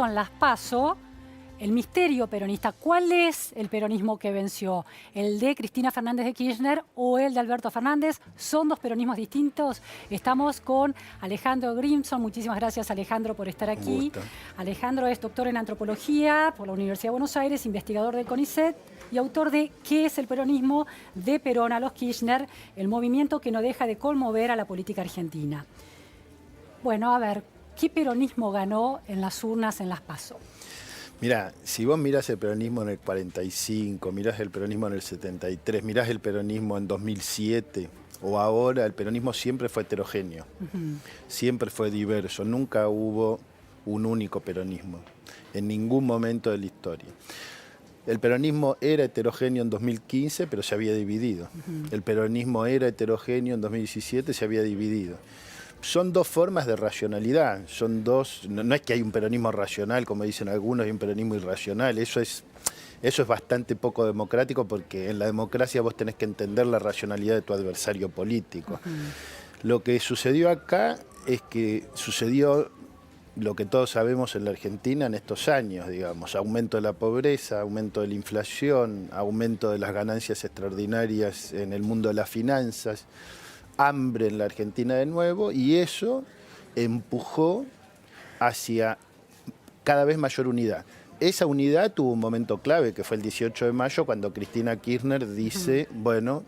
esto en las PASO, el misterio peronista. ¿Cuál es el peronismo que venció? ¿El de Cristina Fernández de Kirchner o el de Alberto Fernández? ¿Son dos peronismos distintos? Estamos con Alejandro Grimson. Muchísimas gracias, Alejandro, por estar aquí. Un gusto. Alejandro es doctor en antropología por la Universidad de Buenos Aires, investigador del CONICET y autor de ¿Qué es el peronismo? De Perón a los Kirchner, el movimiento que no deja de conmover a la política argentina. Bueno, a ver, ¿qué peronismo ganó en las urnas en las PASO? Mirá, si vos mirás el peronismo en el 45, mirás el peronismo en el 73, mirás el peronismo en 2007 o ahora, el peronismo siempre fue heterogéneo, siempre fue diverso, nunca hubo un único peronismo, en ningún momento de la historia. El peronismo era heterogéneo en 2015, pero se había dividido. El peronismo era heterogéneo en 2017, se había dividido. Son dos formas de racionalidad, son dos, no es que hay un peronismo racional, como dicen algunos, y un peronismo irracional, eso es bastante poco democrático porque en la democracia vos tenés que entender la racionalidad de tu adversario político. Lo que sucedió acá es que sucedió lo que todos sabemos en la Argentina en estos años, digamos, aumento de la pobreza, aumento de la inflación, aumento de las ganancias extraordinarias en el mundo de las finanzas, hambre en la Argentina de nuevo, y eso empujó hacia cada vez mayor unidad. Esa unidad tuvo un momento clave, que fue el 18 de mayo, cuando Cristina Kirchner dice, bueno,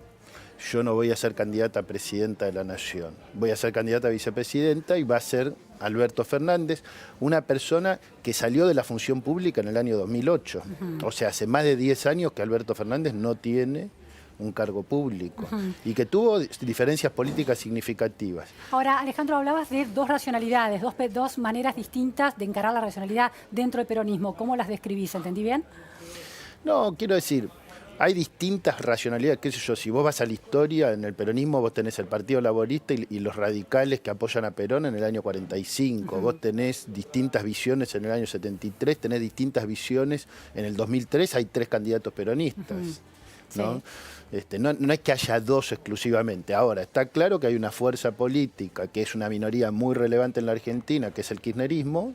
yo no voy a ser candidata a presidenta de la Nación, voy a ser candidata a vicepresidenta y va a ser Alberto Fernández, una persona que salió de la función pública en el año 2008. O sea, hace más de 10 años que Alberto Fernández no tiene un cargo público y que tuvo diferencias políticas significativas. Ahora, Alejandro, hablabas de dos racionalidades, dos maneras distintas de encarar la racionalidad dentro del peronismo. ¿Cómo las describís? ¿Entendí bien? No, quiero decir, hay distintas racionalidades, qué sé yo, si vos vas a la historia, en el peronismo vos tenés el Partido Laborista y los radicales que apoyan a Perón en el año 45, vos tenés distintas visiones en el año 73, tenés distintas visiones en el 2003, hay 3 candidatos peronistas. ¿No? Sí. No es que haya dos exclusivamente. Ahora, está claro que hay una fuerza política que es una minoría muy relevante en la Argentina, que es el kirchnerismo,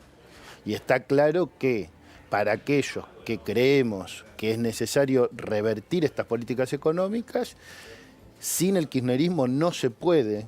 y está claro que para aquellos que creemos que es necesario revertir estas políticas económicas, sin el kirchnerismo no se puede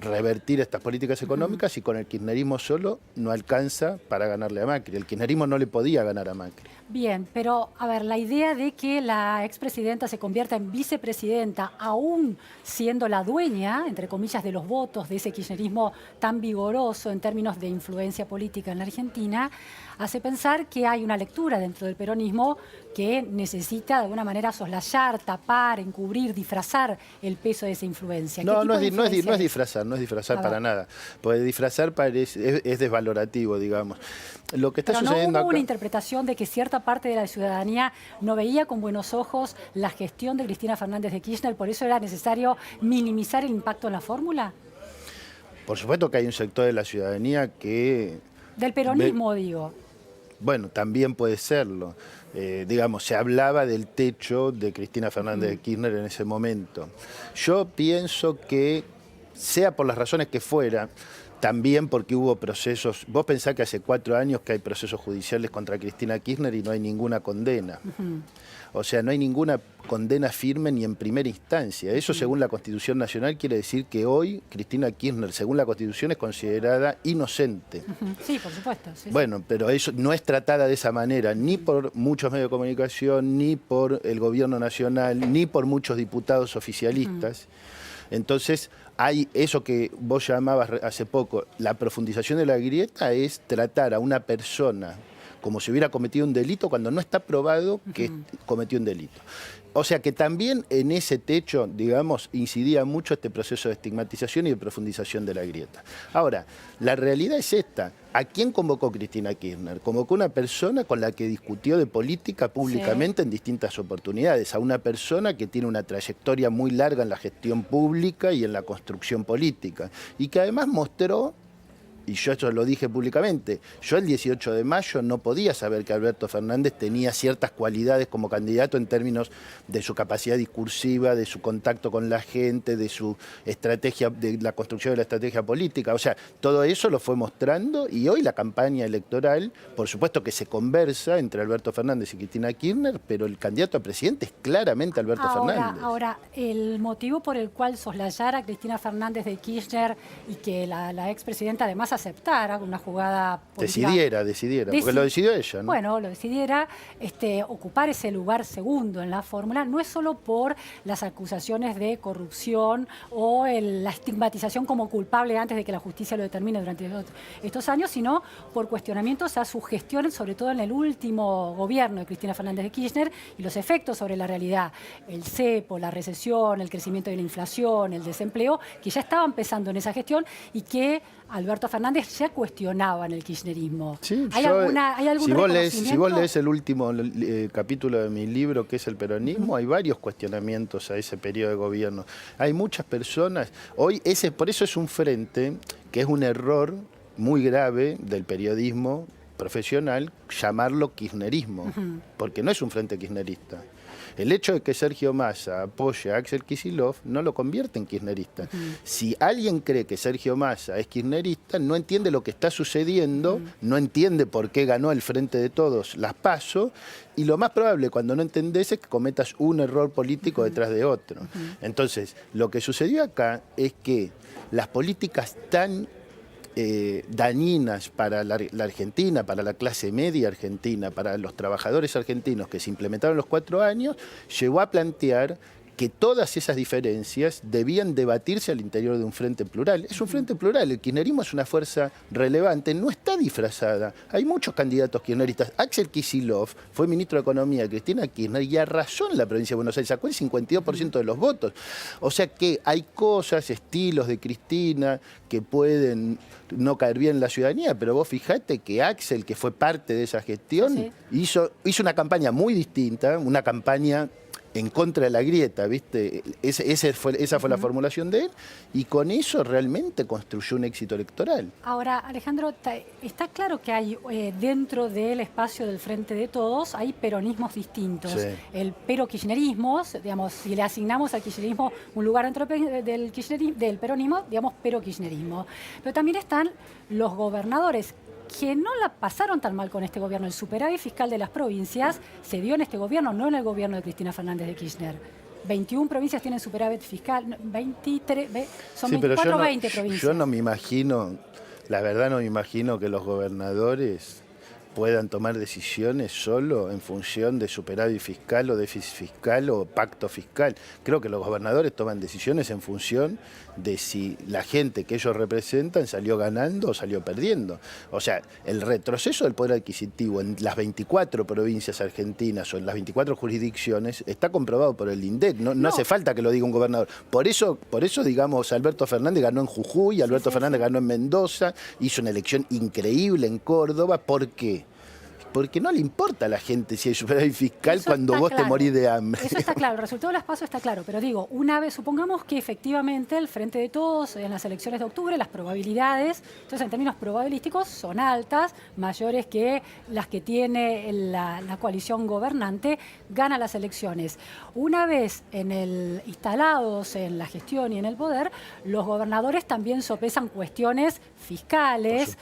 revertir estas políticas económicas y con el kirchnerismo solo no alcanza para ganarle a Macri. El kirchnerismo no le podía ganar a Macri. Bien, pero a ver, la idea de que la expresidenta se convierta en vicepresidenta, aún siendo la dueña, entre comillas, de los votos de ese kirchnerismo tan vigoroso en términos de influencia política en la Argentina, hace pensar que hay una lectura dentro del peronismo que necesita de alguna manera soslayar, tapar, encubrir, disfrazar el peso de esa influencia. No es disfrazar para nada. Porque disfrazar es desvalorativo, digamos. Lo que está sucediendo ¿no hubo acá... una interpretación de que cierta parte de la ciudadanía no veía con buenos ojos la gestión de Cristina Fernández de Kirchner, por eso era necesario minimizar el impacto en la fórmula? Por supuesto que hay un sector de la ciudadanía que... Del peronismo, digo. Bueno, también puede serlo. Digamos, se hablaba del techo de Cristina Fernández de Kirchner en ese momento. Yo pienso que, sea por las razones que fuera, también porque hubo procesos... Vos pensás que hace 4 años que hay procesos judiciales contra Cristina Kirchner y no hay ninguna condena. O sea, no hay ninguna condena firme ni en primera instancia. Eso, según la Constitución Nacional, quiere decir que hoy Cristina Kirchner, según la Constitución, es considerada inocente. Sí, por supuesto. Sí, bueno, pero eso no es tratada de esa manera, ni por muchos medios de comunicación, ni por el gobierno nacional, ni por muchos diputados oficialistas. Entonces, hay eso que vos llamabas hace poco, la profundización de la grieta es tratar a una persona como si hubiera cometido un delito cuando no está probado que cometió un delito. O sea que también en ese techo, digamos, incidía mucho este proceso de estigmatización y de profundización de la grieta. Ahora, la realidad es esta. ¿A quién convocó Cristina Kirchner? Convocó una persona con la que discutió de política públicamente en distintas oportunidades, a una persona que tiene una trayectoria muy larga en la gestión pública y en la construcción política, y que además mostró y yo esto lo dije públicamente, yo el 18 de mayo no podía saber que Alberto Fernández tenía ciertas cualidades como candidato en términos de su capacidad discursiva, de su contacto con la gente, de su estrategia, de la construcción de la estrategia política. O sea, todo eso lo fue mostrando y hoy la campaña electoral, por supuesto que se conversa entre Alberto Fernández y Cristina Kirchner, pero el candidato a presidente es claramente Alberto Fernández. Ahora, el motivo por el cual soslayar a Cristina Fernández de Kirchner y que la expresidenta además aceptara una jugada política... Decidiera, porque lo decidió ella, ¿no? Bueno, lo decidiera, ocupar ese lugar segundo en la fórmula, no es solo por las acusaciones de corrupción o la estigmatización como culpable antes de que la justicia lo determine durante estos años, sino por cuestionamientos a su gestión, sobre todo en el último gobierno de Cristina Fernández de Kirchner, y los efectos sobre la realidad, el cepo, la recesión, el crecimiento de la inflación, el desempleo, que ya estaban pesando en esa gestión y que Alberto Fernández ya cuestionaba en el kirchnerismo. Sí, ¿Hay algún reconocimiento? Si vos lees el último capítulo de mi libro, que es el peronismo, hay varios cuestionamientos a ese periodo de gobierno. Hay muchas personas, hoy por eso es un frente que es un error muy grave del periodismo profesional llamarlo kirchnerismo, porque no es un frente kirchnerista. El hecho de que Sergio Massa apoye a Axel Kicillof no lo convierte en kirchnerista. Si alguien cree que Sergio Massa es kirchnerista, no entiende lo que está sucediendo, no entiende por qué ganó el Frente de Todos las PASO, y lo más probable cuando no entendés es que cometas un error político detrás de otro. Entonces, lo que sucedió acá es que las políticas tan dañinas para la Argentina, para la clase media argentina, para los trabajadores argentinos que se implementaron los 4 años, llevó a plantear que todas esas diferencias debían debatirse al interior de un frente plural. Es un frente plural, el kirchnerismo es una fuerza relevante, no está disfrazada. Hay muchos candidatos kirchneristas. Axel Kicillof fue ministro de Economía de Cristina Kirchner y arrasó en la provincia de Buenos Aires, sacó el 52% de los votos. O sea que hay cosas, estilos de Cristina que pueden no caer bien en la ciudadanía, pero vos fijate que Axel, que fue parte de esa gestión, hizo una campaña muy distinta, una campaña en contra de la grieta, ¿viste? Esa fue la formulación de él, y con eso realmente construyó un éxito electoral. Ahora, Alejandro, está claro que hay dentro del espacio del Frente de Todos hay peronismos distintos. Sí. El pero-kirchnerismo, digamos, si le asignamos al kirchnerismo un lugar dentro del peronismo, digamos, pero-kirchnerismo. Pero también están los gobernadores, que no la pasaron tan mal con este gobierno. El superávit fiscal de las provincias se dio en este gobierno, no en el gobierno de Cristina Fernández de Kirchner. 21 provincias tienen superávit fiscal, 23, son sí, 24 o 20 provincias. Yo no me imagino, la verdad no me imagino que los gobernadores puedan tomar decisiones solo en función de superávit fiscal o déficit fiscal o pacto fiscal. Creo que los gobernadores toman decisiones en función de si la gente que ellos representan salió ganando o salió perdiendo. O sea, el retroceso del poder adquisitivo en las 24 provincias argentinas o en las 24 jurisdicciones está comprobado por el INDEC. No hace falta que lo diga un gobernador. Por eso digamos, Alberto Fernández ganó en Jujuy, Alberto Fernández ganó en Mendoza, hizo una elección increíble en Córdoba. ¿Por qué? Porque no le importa a la gente si hay superávit fiscal cuando vos te morís de hambre. Eso está claro, el resultado de las PASO está claro, pero digo, una vez, supongamos que efectivamente el Frente de Todos en las elecciones de octubre, las probabilidades, entonces en términos probabilísticos son altas, mayores que las que tiene la coalición gobernante, gana las elecciones. Una vez instalados en la gestión y en el poder, los gobernadores también sopesan cuestiones fiscales,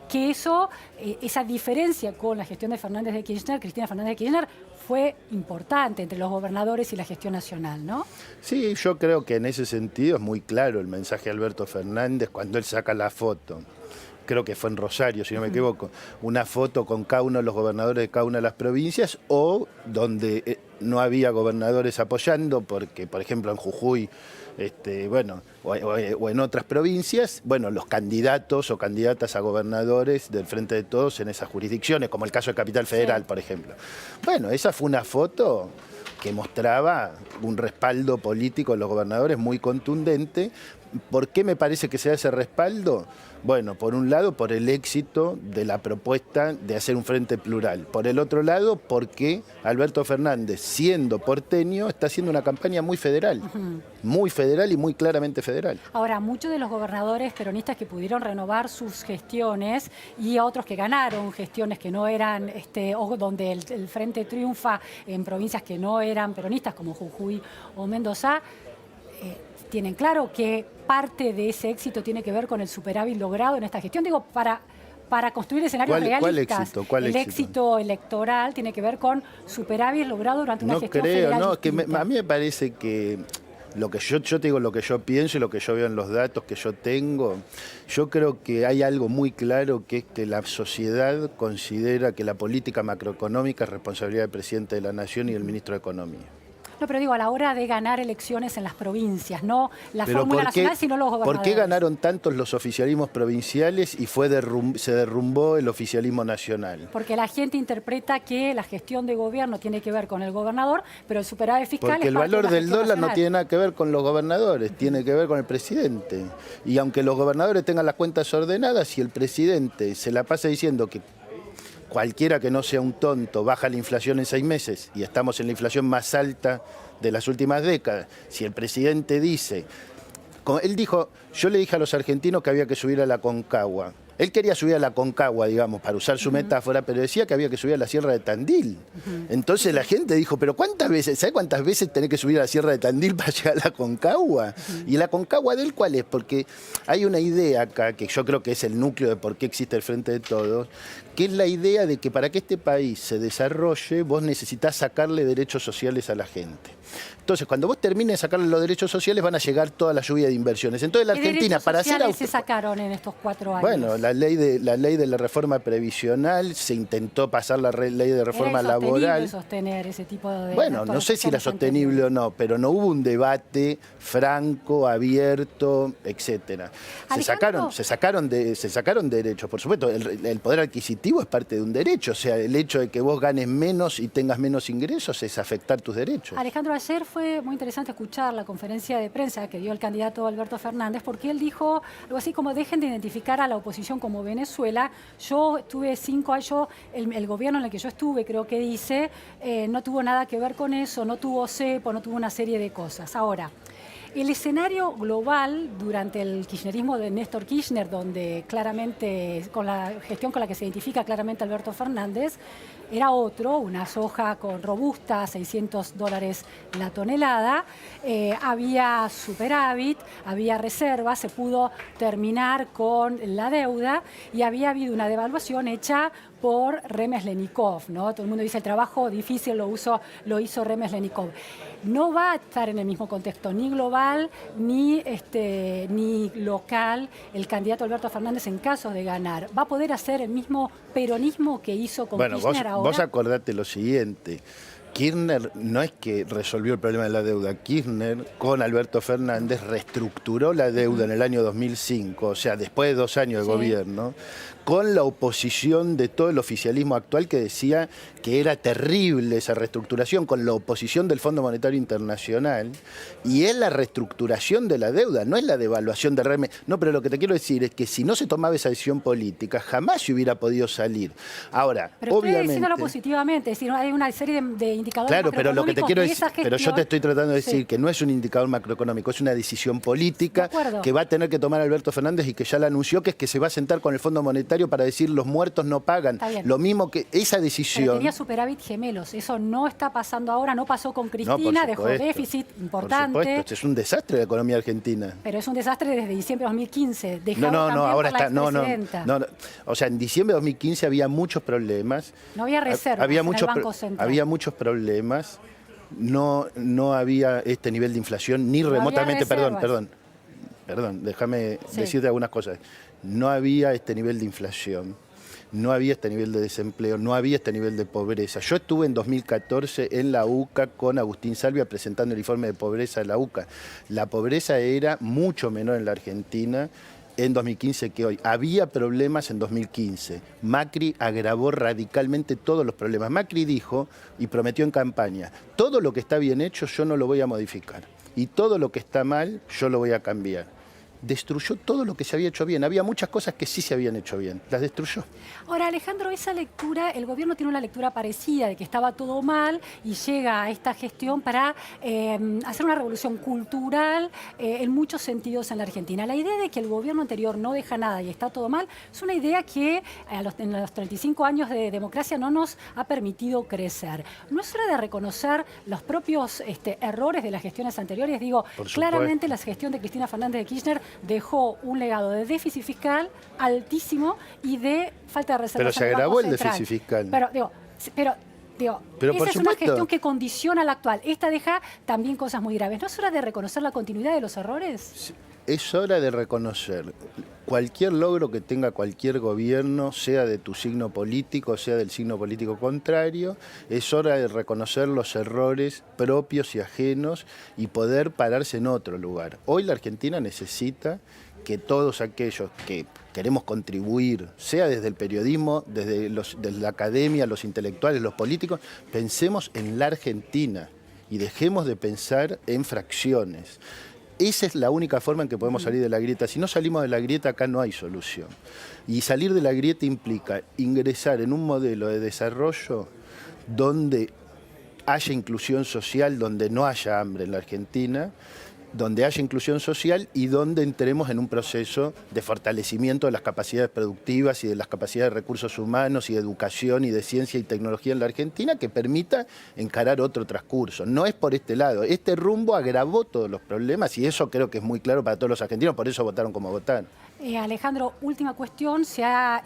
que esa diferencia con la gestión de Cristina Fernández de Kirchner, fue importante entre los gobernadores y la gestión nacional, ¿no? Sí, yo creo que en ese sentido es muy claro el mensaje de Alberto Fernández cuando él saca la foto. Creo que fue en Rosario, si no me equivoco, una foto con cada uno de los gobernadores de cada una de las provincias, o donde no había gobernadores apoyando, porque, por ejemplo, en Jujuy, o en otras provincias, los candidatos o candidatas a gobernadores del Frente de Todos en esas jurisdicciones, como el caso de Capital Federal, por ejemplo. Bueno, esa fue una foto que mostraba un respaldo político de los gobernadores muy contundente, ¿Por qué me parece que se da ese respaldo? Bueno, por un lado, por el éxito de la propuesta de hacer un frente plural. Por el otro lado, porque Alberto Fernández, siendo porteño, está haciendo una campaña muy federal. Muy federal y muy claramente federal. Ahora, muchos de los gobernadores peronistas que pudieron renovar sus gestiones y otros que ganaron gestiones que no eran, o donde el frente triunfa en provincias que no eran peronistas, como Jujuy o Mendoza, tienen claro que parte de ese éxito tiene que ver con el superávit logrado en esta gestión. Digo, para construir escenarios realistas. ¿Cuál el éxito electoral tiene que ver con superávit logrado durante una gestión federal distinta. A mí me parece que lo que yo te digo, lo que yo pienso y lo que yo veo en los datos que yo tengo, yo creo que hay algo muy claro, que es que la sociedad considera que la política macroeconómica es responsabilidad del presidente de la Nación y del ministro de Economía. No, pero digo, a la hora de ganar elecciones en las provincias, no la fórmula nacional, sino los gobernadores. ¿Por qué ganaron tantos los oficialismos provinciales y se derrumbó el oficialismo nacional? Porque la gente interpreta que la gestión de gobierno tiene que ver con el gobernador, pero el superávit fiscal Porque el valor del dólar no tiene nada que ver con los gobernadores, tiene que ver con el presidente. Y aunque los gobernadores tengan las cuentas ordenadas, si el presidente se la pasa diciendo que cualquiera que no sea un tonto baja la inflación en 6 meses y estamos en la inflación más alta de las últimas décadas. Si el presidente dice, él dijo, yo le dije a los argentinos que había que subir a la Concagua. Él quería subir a la Concagua, digamos, para usar su metáfora, pero decía que había que subir a la Sierra de Tandil. Entonces la gente dijo, pero ¿cuántas veces? ¿Sabe cuántas veces tenés que subir a la Sierra de Tandil para llegar a la Concagua? ¿Y la Concagua de él cuál es? Porque hay una idea acá, que yo creo que es el núcleo de por qué existe el Frente de Todos, que es la idea de que para que este país se desarrolle, vos necesitás sacarle derechos sociales a la gente. Entonces, cuando vos termines de sacarle los derechos sociales, van a llegar toda la lluvia de inversiones. Entonces, la Argentina, para hacer... ¿Qué derechos sociales se sacaron en estos 4 años? Bueno, la ley de la reforma previsional, se intentó pasar la ley de reforma laboral. Sostener ese tipo de... Bueno, no sé si era sostenible o no, pero no hubo un debate franco, abierto, etcétera. Se sacaron derechos, por supuesto. El poder adquisitivo es parte de un derecho, o sea, el hecho de que vos ganes menos y tengas menos ingresos es afectar tus derechos. Alejandro, ayer fue muy interesante escuchar la conferencia de prensa que dio el candidato Alberto Fernández, porque él dijo algo así como: dejen de identificar a la oposición como Venezuela. Yo estuve 5 años, el gobierno en el que yo estuve, creo que dice, no tuvo nada que ver con eso, no tuvo cepo, no tuvo una serie de cosas. Ahora, el escenario global durante el kirchnerismo de Néstor Kirchner, donde claramente, con la gestión con la que se identifica claramente Alberto Fernández, era otro, una soja con robusta, $600 la tonelada, había superávit, había reservas, se pudo terminar con la deuda y había habido una devaluación hecha por Remes-Lenikov, ¿no? Todo el mundo dice el trabajo difícil lo hizo Remes-Lenikov. No va a estar en el mismo contexto, ni global, ni local, el candidato Alberto Fernández en caso de ganar. ¿Va a poder hacer el mismo peronismo que hizo con Kirchner ahora? Vos acordate lo siguiente. Kirchner no es que resolvió el problema de la deuda. Kirchner, con Alberto Fernández, reestructuró la deuda en el año 2005, o sea, después de 2 años de gobierno, con la oposición de todo el oficialismo actual que decía que era terrible esa reestructuración, con la oposición del Fondo Monetario Internacional, y es la reestructuración de la deuda, no es la devaluación de Remes. No, pero lo que te quiero decir es que si no se tomaba esa decisión política, jamás se hubiera podido salir. Ahora, pero obviamente... estoy diciéndolo positivamente, es decir, hay una serie de indicadores. Claro, pero lo que te quiero decir, gestión, pero yo te estoy tratando de decir que no es un indicador macroeconómico, es una decisión política que va a tener que tomar Alberto Fernández y que ya la anunció, que es que se va a sentar con el Fondo Monetario para decir los muertos no pagan. Lo mismo que esa decisión... Pero tenía superávit gemelos, eso no está pasando ahora, no pasó con Cristina, dejó déficit importante. Por supuesto, es un desastre la economía argentina. Pero es un desastre desde diciembre de 2015. Ahora está... No, o sea, en diciembre de 2015 había muchos problemas. No había reservas en el Banco Central. Había muchos problemas, no había este nivel de inflación, ni remotamente... Perdón, déjame decirte algunas cosas. No había este nivel de inflación, no había este nivel de desempleo, no había este nivel de pobreza. Yo estuve en 2014 en la UCA con Agustín Salvia presentando el informe de pobreza de la UCA. La pobreza era mucho menor en la Argentina en 2015 que hoy. Había problemas en 2015. Macri agravó radicalmente todos los problemas. Macri dijo y prometió en campaña: todo lo que está bien hecho yo no lo voy a modificar y todo lo que está mal yo lo voy a cambiar. destruyó todo lo que se había hecho bien. Había muchas cosas que sí se habían hecho bien, las destruyó. Ahora, Alejandro, esa lectura, el gobierno tiene una lectura parecida de que estaba todo mal y llega a esta gestión para hacer una revolución cultural en muchos sentidos en la Argentina. La idea de que el gobierno anterior no deja nada y está todo mal es una idea que en los 35 años de democracia no nos ha permitido crecer. ¿No es hora de reconocer los propios errores de las gestiones anteriores? Digo, claramente la gestión de Cristina Fernández de Kirchner dejó un legado de déficit fiscal altísimo y de falta de reservas. Pero se agravó el déficit fiscal. Pero esa es una gestión que condiciona a la actual. Esta deja también cosas muy graves. ¿No es hora de reconocer la continuidad de los errores? Es hora de reconocer cualquier logro que tenga cualquier gobierno, sea de tu signo político, sea del signo político contrario. Es hora de reconocer los errores propios y ajenos y poder pararse en otro lugar. Hoy la Argentina necesita que todos aquellos que queremos contribuir, sea desde el periodismo, desde la academia, los intelectuales, los políticos, pensemos en la Argentina y dejemos de pensar en fracciones. Esa es la única forma en que podemos salir de la grieta. Si no salimos de la grieta, acá no hay solución. Y salir de la grieta implica ingresar en un modelo de desarrollo donde haya inclusión social, donde no haya hambre en la Argentina, donde haya inclusión social y donde entremos en un proceso de fortalecimiento de las capacidades productivas y de las capacidades de recursos humanos y de educación y de ciencia y tecnología en la Argentina que permita encarar otro transcurso. No es por este lado. Este rumbo agravó todos los problemas y eso creo que es muy claro para todos los argentinos, por eso votaron como votaron. Alejandro, última cuestión.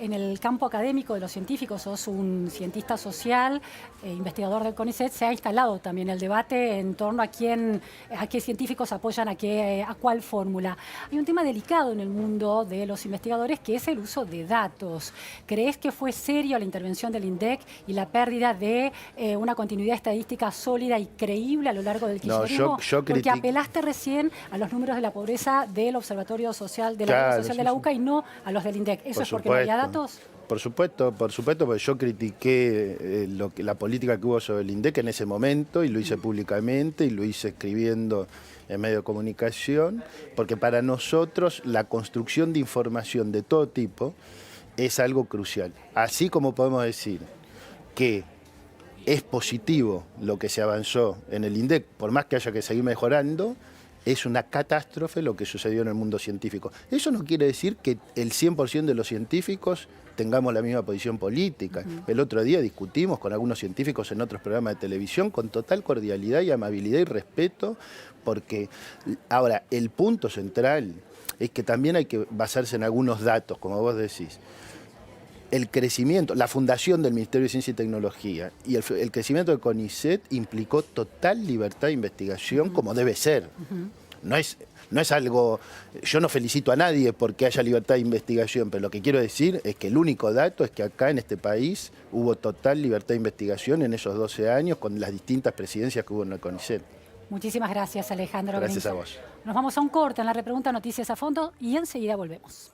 En el campo académico de los científicos, sos un cientista social, investigador del CONICET, se ha instalado también el debate en torno a qué científicos apoyan a cuál fórmula. Hay un tema delicado en el mundo de los investigadores que es el uso de datos. ¿Crees que fue serio la intervención del INDEC y la pérdida de una continuidad estadística sólida y creíble a lo largo del kirchnerismo? No, porque apelaste recién a los números de la pobreza del Observatorio Social de la UCA y no a los del INDEC. ¿Eso es porque no había datos? Por supuesto, porque yo critiqué la política que hubo sobre el INDEC en ese momento y lo hice públicamente y lo hice escribiendo en medio de comunicación, porque para nosotros la construcción de información de todo tipo es algo crucial. Así como podemos decir que es positivo lo que se avanzó en el INDEC, por más que haya que seguir mejorando, es una catástrofe lo que sucedió en el mundo científico. Eso no quiere decir que el 100% de los científicos tengamos la misma posición política. El otro día discutimos con algunos científicos en otros programas de televisión con total cordialidad y amabilidad y respeto, porque ahora el punto central es que también hay que basarse en algunos datos, como vos decís. El crecimiento, la fundación del Ministerio de Ciencia y Tecnología y el crecimiento de CONICET implicó total libertad de investigación como debe ser. No es algo, yo no felicito a nadie porque haya libertad de investigación, pero lo que quiero decir es que el único dato es que acá en este país hubo total libertad de investigación en esos 12 años con las distintas presidencias que hubo en el CONICET. Muchísimas gracias, Alejandro. Gracias a vos. Nos vamos a un corte en la repregunta Noticias a Fondo y enseguida volvemos.